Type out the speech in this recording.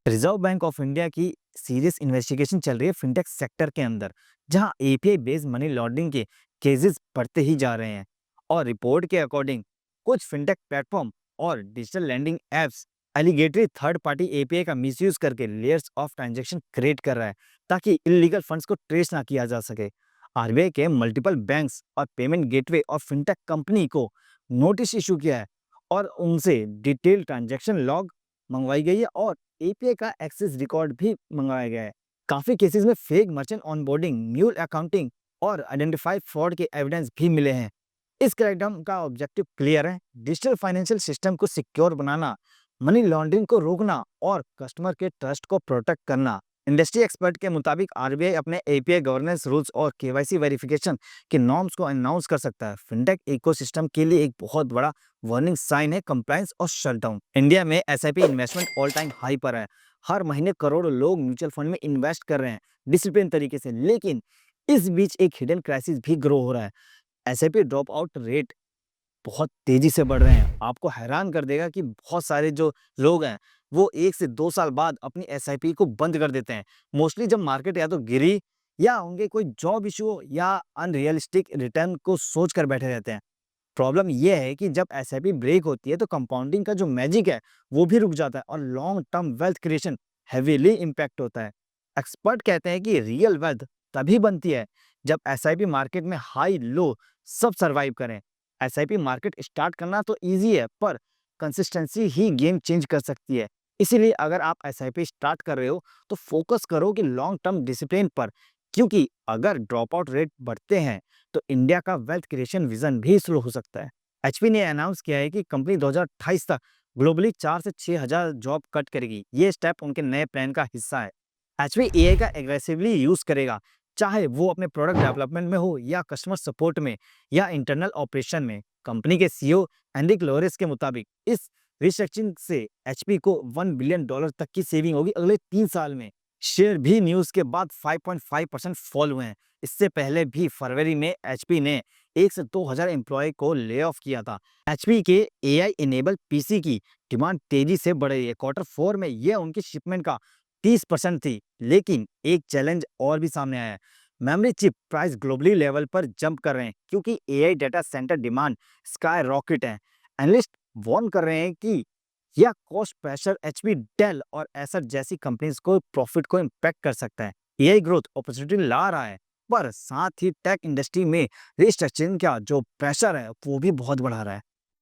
Reserve bank of India की serious investigation चल रही है फिनटेक सेक्टर के अंदर, जहां एपीआई बेस्ड मनी लॉन्ड्रिंग के केसेस बढ़ते ही जा रहे हैं। और रिपोर्ट के अकॉर्डिंग कुछ फिनटेक प्लेटफॉर्म और digital lending apps allegedly third party API का मिसयूज करके लेयर्स ऑफ ट्रांजैक्शन क्रिएट कर रहा है, ताकि इलीगल फंड्स को ट्रेस ना किया जा सके। आरबीआई के मल्टीपल बैंक्स और पेमेंट गेटवे और फिनटेक कंपनी को नोटिस इशू किया है और उनसे डिटेल ट्रांजैक्शन लॉग मंगवाई गई है और एपीआई का एक्सेस रिकॉर्ड भी मंगवाया गया है। काफी केसेस में fake merchant onboarding, mule accounting और आइडेंटिफाइड फ्रॉड के एविडेंस भी मिले हैं। इस क्रैकडाउन का ऑब्जेक्टिव क्लियर है: डिजिटल फाइनेंशियल सिस्टम को सिक्योर बनाना, मनी लॉन्ड्रिंग को रोकना और कस्टमर के ट्रस्ट को प्रोटेक्ट करना। इंडस्ट्री एक्सपर्ट के मुताबिक आरबीआई अपने एपीआई गवर्नेंस रूल्स और केवाईसी वेरिफिकेशन के नॉर्म्स को अनाउंस कर सकता है। फिनटेक इकोसिस्टम के लिए एक बहुत बड़ा वार्निंग साइन है कंप्लायंस और शटडाउन। इंडिया में SIP investment all time high पर है। हर महीने करोड़ों लोग म्यूचुअल फंड में इन्वेस्ट कर रहे हैं डिसिप्लिन तरीके से, लेकिन इस बीच एक हिडन क्राइसिस भी ग्रो हो रहा है। एसआईपी ड्रॉप आउट रेट बहुत तेजी से बढ़ रहे हैं। आपको हैरान कर देगा कि बहुत सारे जो लोग हैं, वो 1 से 2 साल बाद अपनी एसआईपी को बंद कर देते हैं। मोस्टली जब मार्केट या तो गिरी या उनके कोई जॉब इश्यू हो या अनरियलिस्टिक रिटर्न को सोच कर बैठे रहते हैं। प्रॉब्लम ये है कि जब एसआईपी ब्रेक होती है तो कंपाउंडिंग का जो मैजिक है वो भी रुक जाता है और long term wealth creation heavily impact होता है। एक्सपर्ट कहते हैं कि रियल वेल्थ तभी बनती है जब एसआईपी मार्केट में हाई लो सब सरवाइव करें। एसआईपी मार्केट स्टार्ट करना तो इजी है, पर कंसिस्टेंसी ही गेम चेंज कर सकती है। इसीलिए अगर आप एसआईपी स्टार्ट कर रहे हो तो फोकस करो कि लॉन्ग टर्म डिसिप्लिन पर, क्योंकि अगर ड्रॉप आउट रेट बढ़ते हैं तो इंडिया का वेल्थ क्रिएशन विजन भी स्लो हो सकता है। एचपी ने अनाउंस किया है कि कंपनी 2028 तक ग्लोबली 4 से 6 हजार जॉब कट करेगी। ये स्टेप उनके नए प्लान का हिस्सा है। एचपी एआई का एग्रेसिवली यूज करेगा, चाहे वो अपने प्रोडक्ट डेवलपमेंट में हो या कस्टमर सपोर्ट में या इंटरनल ऑपरेशन में। कंपनी के सीईओ एंड्रिक लोरेस के मुताबिक इस रिस्ट्रक्चरिंग से एचपी को $1 बिलियन तक की सेविंग होगी अगले 3 साल में। शेयर भी न्यूज के बाद 5.5% फॉल हुए हैं। इससे पहले भी फरवरी में एचपी ने 1 से 2 हजार एम्प्लॉय को ले ऑफ किया था। एचपी के एआई इनेबल पीसी की डिमांड तेजी से बढ़ रही है। क्वार्टर 4 में यह उनकी शिपमेंट का 30% थी, लेकिन एक चैलेंज और भी सामने आया है। Memory chip price globally level पर जंप कर रहे हैं क्योंकि AI data centre demand sky rocket है। एनालिस्ट वार्न कर रहे हैं कि यह कॉस्ट प्रेशर एचपी, डेल और एसर जैसी कंपनीज को प्रॉफिट को इम्पैक्ट कर सकता है। एआई ग्रोथ अपॉर्चुनिटी ला रहा है, पर साथ ही टेक इंडस्ट्री में रिस्ट्रक्चरिंग का जो प्रेशर है वो भी बहुत बढ़ा रहा है।